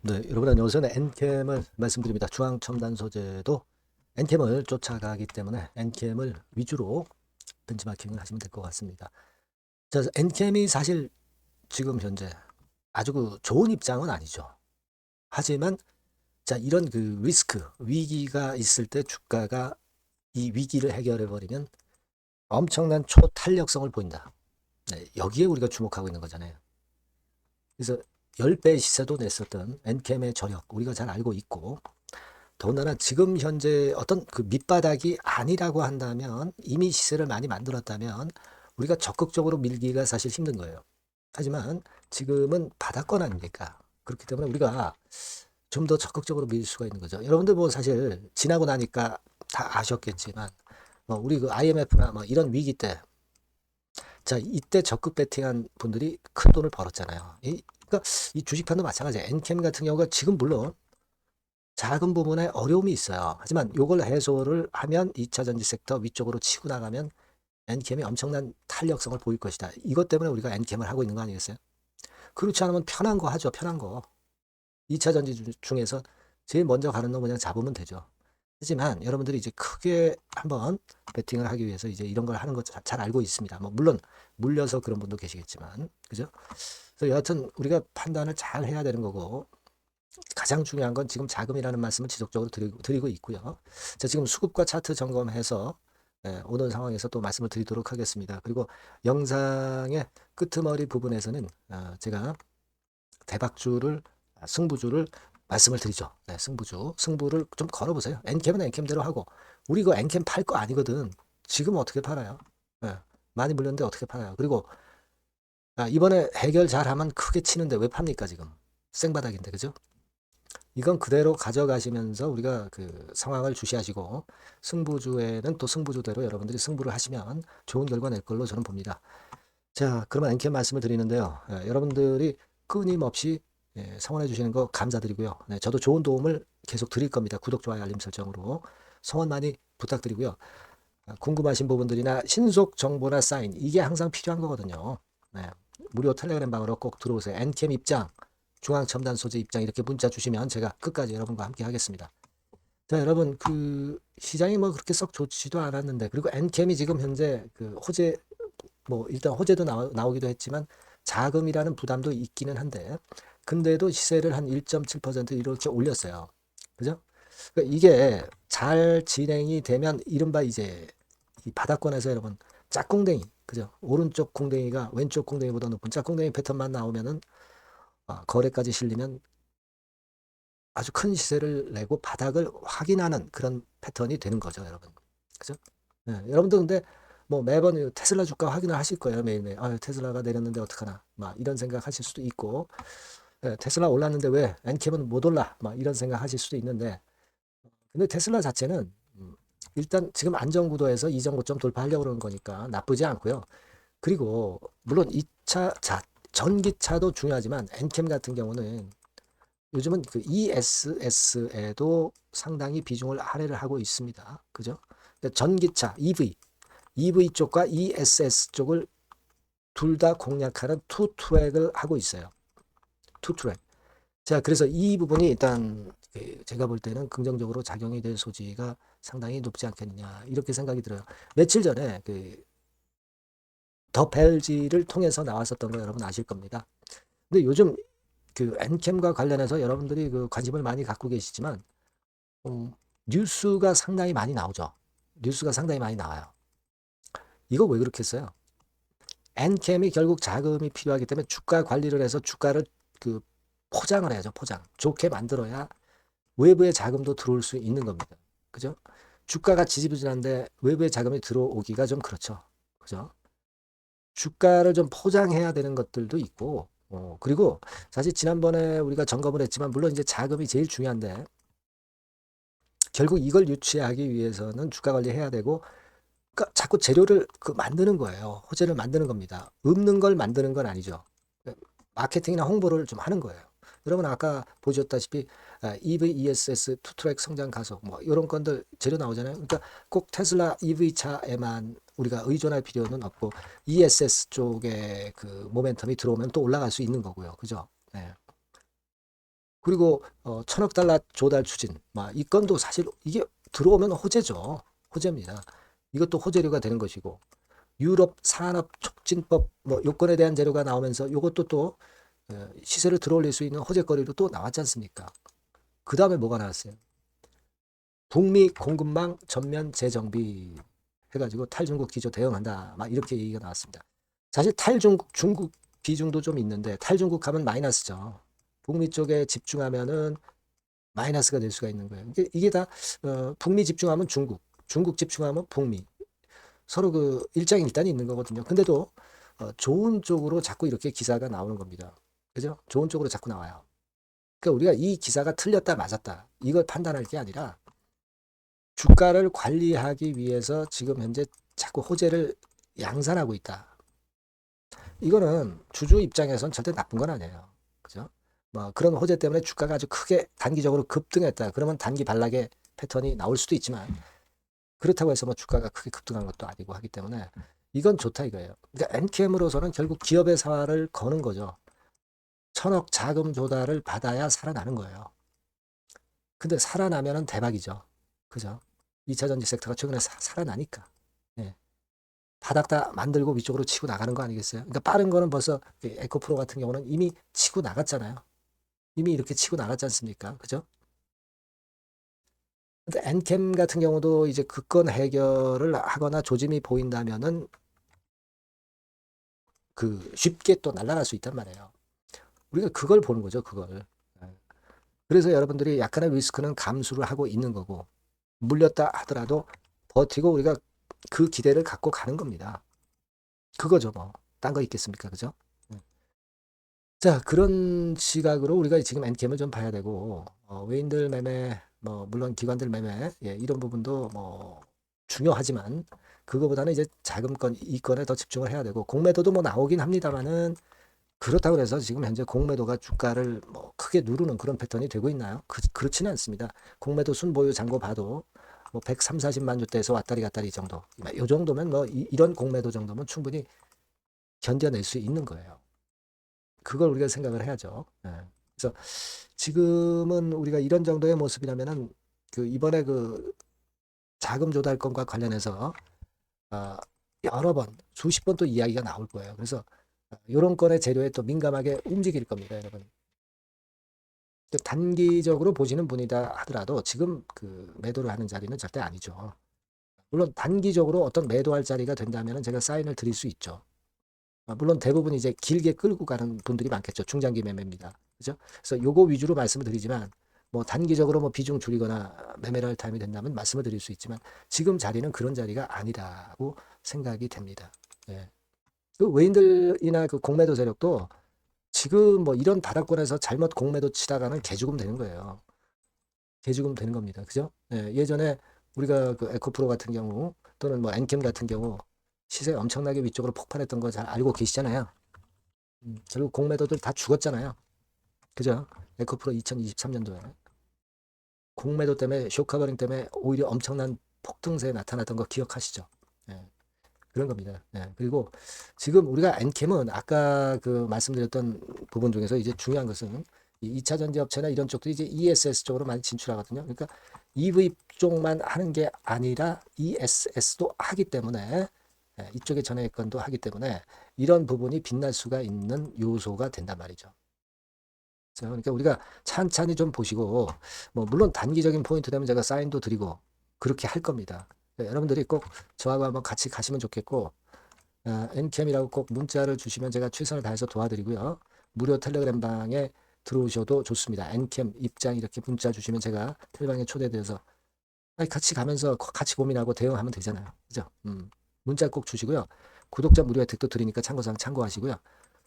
네, 여러분 안녕하세요. 네, 엔캠을 말씀드립니다. 중앙첨단 소재도 엔캠을 쫓아가기 때문에 엔캠을 위주로 벤치마킹을 하시면 될 것 같습니다. 자, 엔캠이 사실 지금 현재 아주 좋은 입장은 아니죠. 하지만 자, 이런 리스크, 위기가 있을 때 주가가 이 위기를 해결해 버리면 엄청난 초탄력성을 보인다. 네, 여기에 우리가 주목하고 있는 거잖아요. 그래서 10배 시세도 냈었던 엔캠의 저력 우리가 잘 알고 있고, 더군다나 지금 현재 어떤 밑바닥이 아니라고 한다면, 이미 시세를 많이 만들었다면 우리가 적극적으로 밀기가 사실 힘든 거예요. 하지만 지금은 바닥권 아닙니까? 그렇기 때문에 우리가 좀 더 적극적으로 밀 수가 있는 거죠. 여러분들 뭐 사실 지나고 나니까 다 아셨겠지만, 뭐 우리 IMF나 뭐 이런 위기 때, 자, 이때 적극 베팅한 분들이 큰 돈을 벌었잖아요. 그러니까 이 주식판도 마찬가지예요. 엔캠 같은 경우가 지금 물론 작은 부분에 어려움이 있어요. 하지만 이걸 해소를 하면 2차 전지 섹터 위쪽으로 치고 나가면 엔캠이 엄청난 탄력성을 보일 것이다. 이것 때문에 우리가 엔캠을 하고 있는 거 아니겠어요? 그렇지 않으면 편한 거 하죠. 편한 거. 2차 전지 중에서 제일 먼저 가는 놈 그냥 잡으면 되죠. 하지만 여러분들이 이제 크게 한번 베팅을 하기 위해서 이제 이런 걸 하는 거 잘 알고 있습니다. 뭐 물론 물려서 그런 분도 계시겠지만, 그죠? 그래서 여하튼 우리가 판단을 잘 해야 되는 거고, 가장 중요한 건 지금 자금이라는 말씀을 지속적으로 드리고 있고요. 자, 지금 수급과 차트 점검해서 오는 상황에서 또 말씀을 드리도록 하겠습니다. 그리고 영상의 끄트머리 부분에서는 제가 대박주를, 승부주를 말씀을 드리죠. 네, 승부를 좀 걸어보세요. 엔캠은 엔캠대로 하고, 우리 이거 엔캠 팔 거 아니거든. 지금 어떻게 팔아요? 네, 많이 물렸는데 어떻게 팔아요? 그리고 이번에 해결 잘하면 크게 치는데 왜 팝니까 지금? 생바닥인데, 그죠? 이건 그대로 가져가시면서 우리가 상황을 주시하시고, 승부주에는 또 승부주대로 여러분들이 승부를 하시면 좋은 결과 낼 걸로 저는 봅니다. 자, 그러면 엔캠 말씀을 드리는데요. 여러분들이 끊임없이 성원해 주시는 거 감사드리고요. 네, 저도 좋은 도움을 계속 드릴 겁니다. 구독, 좋아요, 알림 설정으로 성원 많이 부탁드리고요. 궁금하신 부분들이나 신속 정보나 사인, 이게 항상 필요한 거거든요. 네, 무료 텔레그램 방으로 꼭 들어오세요. 엔캠 입장, 중앙첨단 소재 입장, 이렇게 문자 주시면 제가 끝까지 여러분과 함께 하겠습니다. 자, 여러분, 시장이 뭐 그렇게 썩 좋지도 않았는데, 그리고 엔캠이 지금 현재 호재, 뭐 일단 호재도 나오기도 했지만 자금이라는 부담도 있기는 한데, 근데도 시세를 한 1.7% 이렇게 올렸어요. 그죠? 그러니까 이게 잘 진행이 되면 이른바 이제 이 바닥권에서 여러분 짝꿍댕이, 그죠? 오른쪽 궁뎅이가 왼쪽 궁뎅이보다 높은 짝꿍댕이 패턴만 나오면은 거래까지 실리면 아주 큰 시세를 내고 바닥을 확인하는 그런 패턴이 되는 거죠, 여러분. 그죠? 네, 여러분도 근데 뭐 매번 테슬라 주가 확인을 하실 거예요, 매일매일. 테슬라가 내렸는데 어떡하나. 막 이런 생각 하실 수도 있고, 테슬라 올랐는데 왜 엔캠은 못 올라? 막 이런 생각 하실 수도 있는데, 근데 테슬라 자체는 일단 지금 안정구도에서 이전 고점 돌파하려고 그러는 거니까 나쁘지 않고요. 그리고 물론 2차 전기차도 중요하지만 엔캠 같은 경우는 요즘은 ESS에도 상당히 비중을 할애를 하고 있습니다. 그죠? 그러니까 전기차, EV 쪽과 ESS 쪽을 둘 다 공략하는 투 트랙을 하고 있어요. 투 트랙. 자, 그래서 이 부분이 일단 제가 볼 때는 긍정적으로 작용이 될 소지가 상당히 높지 않겠느냐 이렇게 생각이 들어요. 며칠 전에 더 벨지를 통해서 나왔었던 거 여러분 아실 겁니다. 근데 요즘 엔캠과 관련해서 여러분들이 관심을 많이 갖고 계시지만 뉴스가 상당히 많이 나오죠. 뉴스가 상당히 많이 나와요. 이거 왜 그렇게 했어요? 엔캠이 결국 자금이 필요하기 때문에 주가 관리를 해서 주가를 포장을 해야죠. 포장. 좋게 만들어야 외부의 자금도 들어올 수 있는 겁니다. 그죠? 주가가 지지부진한데 외부의 자금이 들어오기가 좀 그렇죠. 그죠? 주가를 좀 포장해야 되는 것들도 있고, 그리고 사실 지난번에 우리가 점검을 했지만, 물론 이제 자금이 제일 중요한데, 결국 이걸 유치하기 위해서는 주가 관리해야 되고, 그러니까 자꾸 재료를 만드는 거예요. 호재를 만드는 겁니다. 없는 걸 만드는 건 아니죠. 마케팅이나 홍보를 좀 하는 거예요. 여러분 아까 보셨다시피 EV, ESS, 투트랙 성장 가속 뭐 이런 건들 재료 나오잖아요. 그러니까 꼭 테슬라 EV 차에만 우리가 의존할 필요는 없고 ESS 쪽에 모멘텀이 들어오면 또 올라갈 수 있는 거고요. 그죠? 네. 그리고 1,000억 달러 조달 추진. 이 건도 사실 이게 들어오면 호재죠. 호재입니다. 이것도 호재료가 되는 것이고 유럽 산업 촉진법 요건에 대한 재료가 나오면서 이것도 또 시세를 들어올릴 수 있는 호재거리로 또 나왔지 않습니까? 그 다음에 뭐가 나왔어요? 북미 공급망 전면 재정비 해가지고 탈중국 기조 대응한다. 막 이렇게 얘기가 나왔습니다. 사실 중국 비중도 좀 있는데 탈중국 하면 마이너스죠. 북미 쪽에 집중하면은 마이너스가 될 수가 있는 거예요. 이게 다 북미 집중하면 중국 집중하면 북미. 서로 그 일장일단이 있는 거거든요. 근데도 좋은 쪽으로 자꾸 이렇게 기사가 나오는 겁니다. 그죠? 좋은 쪽으로 자꾸 나와요. 그러니까 우리가 이 기사가 틀렸다 맞았다 이걸 판단할 게 아니라 주가를 관리하기 위해서 지금 현재 자꾸 호재를 양산하고 있다. 이거는 주주 입장에선 절대 나쁜 건 아니에요. 그죠? 그런 호재 때문에 주가가 아주 크게 단기적으로 급등했다. 그러면 단기 반락의 패턴이 나올 수도 있지만 그렇다고 해서 주가가 크게 급등한 것도 아니고 하기 때문에 이건 좋다 이거예요. 그러니까 엔캠으로서는 결국 기업의 사활을 거는 거죠. 1,000억 자금 조달을 받아야 살아나는 거예요. 근데 살아나면은 대박이죠. 그죠? 2차 전지 섹터가 최근에 살아나니까. 예. 바닥 다 만들고 위쪽으로 치고 나가는 거 아니겠어요? 그러니까 빠른 거는 벌써 에코프로 같은 경우는 이미 치고 나갔잖아요. 이미 이렇게 치고 나갔지 않습니까? 그죠? 근데 엔캠 같은 경우도 이제 그 건 해결을 하거나 조짐이 보인다면은 쉽게 또 날아갈 수 있단 말이에요. 우리가 그걸 보는 거죠, 그걸. 예. 그래서 여러분들이 약간의 리스크는 감수를 하고 있는 거고, 물렸다 하더라도 버티고 우리가 그 기대를 갖고 가는 겁니다. 그거죠, 뭐. 딴 거 있겠습니까? 그죠? 자, 그런 시각으로 우리가 지금 엔캠을 좀 봐야 되고, 외인들 매매, 물론 기관들 매매, 예, 이런 부분도 중요하지만, 그거보다는 이제 자금권, 이권에 더 집중을 해야 되고, 공매도도 나오긴 합니다만은, 그렇다고 해서 지금 현재 공매도가 주가를 크게 누르는 그런 패턴이 되고 있나요? 그렇지는 않습니다. 공매도 순보유 잔고 봐도 130, 40만 주대에서 왔다리 갔다리 정도. 이 정도면 이런 공매도 정도면 충분히 견뎌낼 수 있는 거예요. 그걸 우리가 생각을 해야죠. 예. 그래서 지금은 우리가 이런 정도의 모습이라면은 이번에 자금 조달건과 관련해서 여러 번, 수십 번 또 이야기가 나올 거예요. 그래서 이런 건의 재료에 또 민감하게 움직일 겁니다, 여러분. 단기적으로 보시는 분이다 하더라도 지금 매도를 하는 자리는 절대 아니죠. 물론 단기적으로 어떤 매도할 자리가 된다면 제가 사인을 드릴 수 있죠. 물론 대부분 이제 길게 끌고 가는 분들이 많겠죠. 중장기 매매입니다. 그죠? 그래서 요거 위주로 말씀을 드리지만 단기적으로 비중 줄이거나 매매를 할 타임이 된다면 말씀을 드릴 수 있지만 지금 자리는 그런 자리가 아니라고 생각이 됩니다. 예. 외인들이나 공매도 세력도 지금 이런 바닥권에서 잘못 공매도 치다가는 개죽음 되는 거예요. 개죽음 되는 겁니다. 그죠? 예, 예전에 우리가 에코프로 같은 경우 또는 엔캠 같은 경우 시세 엄청나게 위쪽으로 폭발했던 거 잘 알고 계시잖아요. 결국 공매도들 다 죽었잖아요. 그죠? 에코프로 2023년도에 공매도 때문에 쇼커버링 때문에 오히려 엄청난 폭등세에 나타났던 거 기억하시죠? 예, 그런 겁니다. 예, 그리고 지금 우리가 엔캠은 아까 말씀드렸던 부분 중에서 이제 중요한 것은 이 2차 전지 업체나 이런 쪽들이 이제 ESS 쪽으로 많이 진출하거든요. 그러니까 EV 쪽만 하는 게 아니라 ESS도 하기 때문에 이쪽에 전해건도 하기 때문에 이런 부분이 빛날 수가 있는 요소가 된단 말이죠. 그러니까 우리가 찬찬히 좀 보시고 물론 단기적인 포인트 되면 제가 사인도 드리고 그렇게 할 겁니다. 여러분들이 꼭 저하고 한번 같이 가시면 좋겠고 엔캠이라고 꼭 문자를 주시면 제가 최선을 다해서 도와드리고요. 무료 텔레그램 방에 들어오셔도 좋습니다. 엔캠 입장 이렇게 문자 주시면 제가 텔방에 초대되어서 같이 가면서 같이 고민하고 대응하면 되잖아요. 그죠? 문자 꼭 주시고요. 구독자 무료 혜택도 드리니까 참고사항 참고하시고요.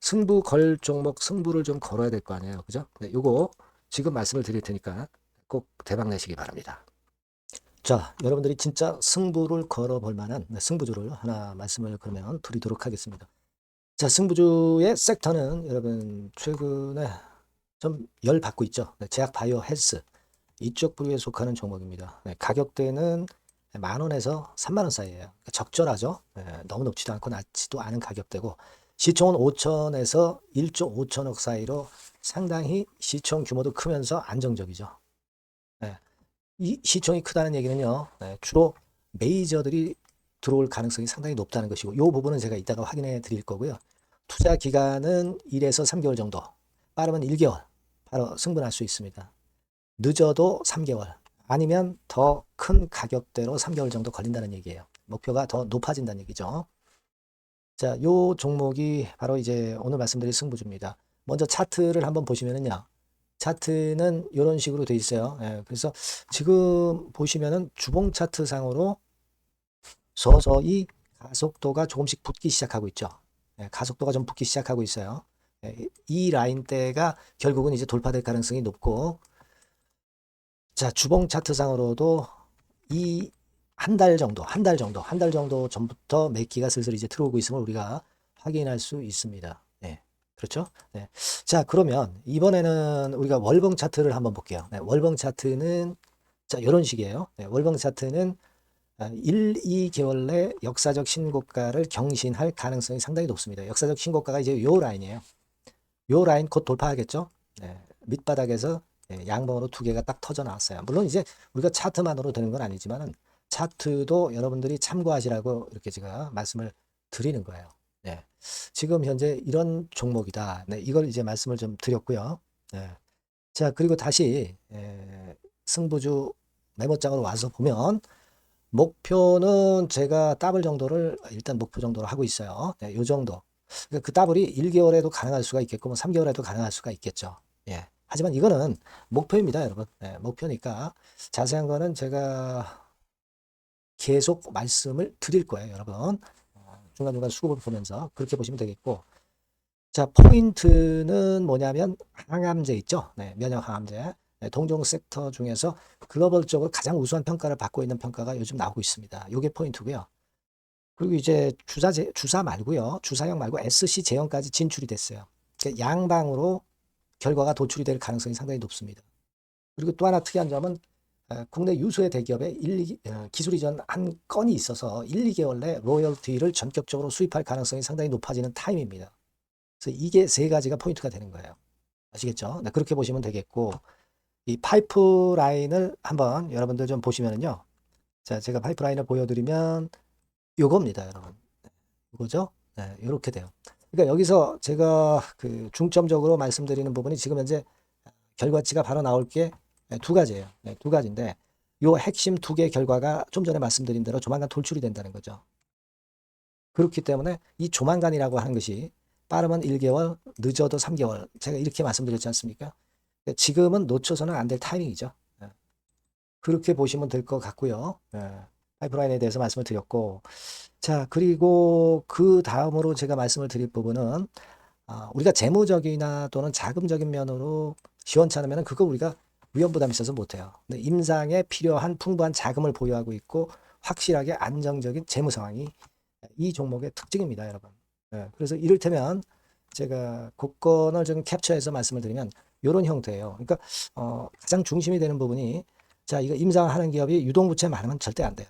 승부 걸 종목 승부를 좀 걸어야 될 거 아니에요. 그죠? 네, 요거 지금 말씀을 드릴 테니까 꼭 대박 내시기 바랍니다. 자, 여러분들이 진짜 승부를 걸어볼 만한 승부주를 하나 말씀을 그러면 드리도록 하겠습니다. 자, 승부주의 섹터는 여러분 최근에 좀 열 받고 있죠. 제약 바이오 헬스 이쪽 부류에 속하는 종목입니다. 가격대는 10,000원에서 30,000원 사이에요. 그러니까 적절하죠. 너무 높지도 않고 낮지도 않은 가격대고 시총은 5천에서 1조 5천억 사이로 상당히 시총 규모도 크면서 안정적이죠. 네. 이 시총이 크다는 얘기는요, 네, 주로 메이저들이 들어올 가능성이 상당히 높다는 것이고, 이 부분은 제가 이따가 확인해 드릴 거고요. 투자 기간은 1에서 3개월 정도, 빠르면 1개월, 바로 승분할 수 있습니다. 늦어도 3개월, 아니면 더 큰 가격대로 3개월 정도 걸린다는 얘기예요. 목표가 더 높아진다는 얘기죠. 자, 요 종목이 바로 이제 오늘 말씀드릴 승부주입니다. 먼저 차트를 한번 보시면은요. 차트는 이런 식으로 돼 있어요. 예, 그래서 지금 보시면은 주봉 차트 상으로 서서히 가속도가 조금씩 붙기 시작하고 있죠. 예, 가속도가 좀 붙기 시작하고 있어요. 예, 이 라인대가 결국은 이제 돌파될 가능성이 높고, 자, 주봉 차트 상으로도 이 한 달 정도 전부터 매기가 슬슬 이제 들어오고 있음을 우리가 확인할 수 있습니다. 네, 그렇죠? 네. 자, 그러면 이번에는 우리가 월봉 차트를 한번 볼게요. 네, 월봉 차트는 자, 이런 식이에요. 네, 월봉 차트는 1, 2개월 내 역사적 신고가를 경신할 가능성이 상당히 높습니다. 역사적 신고가가 이제 요 라인이에요. 요 라인 곧 돌파하겠죠? 네, 밑바닥에서 양봉으로 두 개가 딱 터져 나왔어요. 물론 이제 우리가 차트만으로 되는 건 아니지만은 차트도 여러분들이 참고하시라고 이렇게 제가 말씀을 드리는 거예요. 네. 지금 현재 이런 종목이다. 네, 이걸 이제 말씀을 좀 드렸고요. 네. 자, 그리고 다시 승부주 메모장으로 와서 보면 목표는 제가 더블 정도를 일단 목표 정도로 하고 있어요. 네, 요 정도. 그러니까 그 더블이 1개월에도 가능할 수가 있겠고 뭐 3개월에도 가능할 수가 있겠죠. 예. 하지만 이거는 목표입니다, 여러분. 네, 목표니까 자세한 거는 제가 계속 말씀을 드릴 거예요, 여러분. 중간중간 수급을 보면서 그렇게 보시면 되겠고. 자, 포인트는 뭐냐면 항암제 있죠? 네, 면역 항암제. 네, 동종 섹터 중에서 글로벌적으로 가장 우수한 평가를 받고 있는 평가가 요즘 나오고 있습니다. 이게 포인트고요. 그리고 이제 주사 말고요. 주사형 말고 SC 제형까지 진출이 됐어요. 그러니까 양방으로 결과가 도출이 될 가능성이 상당히 높습니다. 그리고 또 하나 특이한 점은 국내 유수의 대기업에 기술 이전 한 건이 있어서 1, 2개월 내 로열티를 전격적으로 수입할 가능성이 상당히 높아지는 타임입니다. 그래서 이게 세 가지가 포인트가 되는 거예요. 아시겠죠? 네, 그렇게 보시면 되겠고, 이 파이프라인을 한번 여러분들 좀 보시면은요. 자, 제가 파이프라인을 보여드리면 요겁니다, 여러분. 이거죠? 네, 이렇게 돼요. 그러니까 여기서 제가 그 중점적으로 말씀드리는 부분이 지금 현재 결과치가 바로 나올 게 두 가지예요. 네, 두 가지인데 요 핵심 두 개 결과가 좀 전에 말씀드린 대로 조만간 돌출이 된다는 거죠. 그렇기 때문에 이 조만간이라고 하는 것이 빠르면 1개월, 늦어도 3개월. 제가 이렇게 말씀드렸지 않습니까? 지금은 놓쳐서는 안 될 타이밍이죠. 네. 그렇게 보시면 될 것 같고요. 네. 파이프라인에 대해서 말씀을 드렸고, 자, 그리고 그 다음으로 제가 말씀을 드릴 부분은 우리가 재무적이나 또는 자금적인 면으로 시원치 않으면 그거 우리가 위험부담이 있어서 못해요. 근데 임상에 필요한 풍부한 자금을 보유하고 있고 확실하게 안정적인 재무 상황이 이 종목의 특징입니다, 여러분. 네, 그래서 이를테면 제가 곡선을 좀 캡처해서 말씀을 드리면 이런 형태예요. 그러니까 가장 중심이 되는 부분이 자, 이거 임상하는 기업이 유동부채 많으면 절대 안 돼요.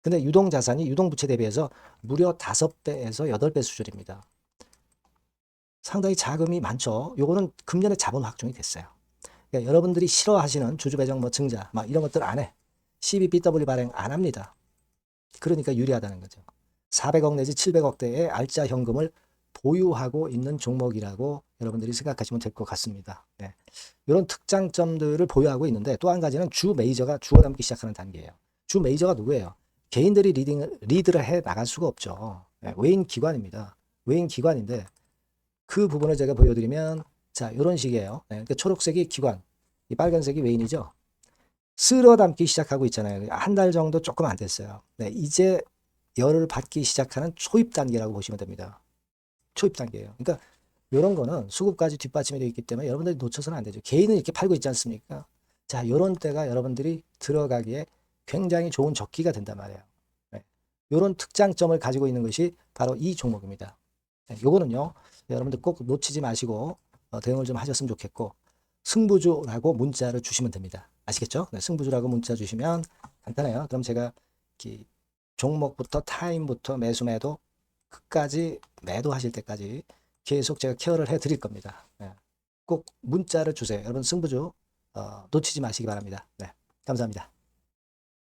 근데 유동자산이 유동부채 대비해서 무려 5배에서 8배 수준입니다. 상당히 자금이 많죠. 요거는 금년에 자본 확정이 됐어요. 그러니까 여러분들이 싫어하시는 주주배정 뭐 증자 막 이런 것들 안 해. CBBW 발행 안 합니다. 그러니까 유리하다는 거죠. 400억 내지 700억대의 알짜 현금을 보유하고 있는 종목이라고 여러분들이 생각하시면 될 것 같습니다. 네. 이런 특장점들을 보유하고 있는데 또 한 가지는 주 메이저가 주워담기 시작하는 단계예요. 주 메이저가 누구예요? 개인들이 리드를 해 나갈 수가 없죠. 네. 외인 기관입니다. 외인 기관인데 그 부분을 제가 보여드리면 자 이런 식이에요. 네. 그러니까 초록색이 기관, 이 빨간색이 외인이죠. 쓸어 담기 시작하고 있잖아요. 한 달 정도 조금 안 됐어요. 네. 이제 열을 받기 시작하는 초입 단계라고 보시면 됩니다. 초입 단계예요. 그러니까 이런 거는 수급까지 뒷받침이 되어 있기 때문에 여러분들이 놓쳐서는 안 되죠. 개인은 이렇게 팔고 있지 않습니까? 자, 이런 때가 여러분들이 들어가기에 굉장히 좋은 적기가 된단 말이에요. 네. 이런 특장점을 가지고 있는 것이 바로 이 종목입니다. 네, 요거는요, 여러분들 꼭 놓치지 마시고 대응을 좀 하셨으면 좋겠고, 승부주라고 문자를 주시면 됩니다. 아시겠죠? 네, 승부주라고 문자 주시면 간단해요. 그럼 제가 이렇게 종목부터 타임부터 매수 매도 끝까지 매도하실 때까지 계속 제가 케어를 해 드릴 겁니다. 예. 꼭 문자를 주세요. 여러분 승부주 놓치지 마시기 바랍니다. 네, 감사합니다.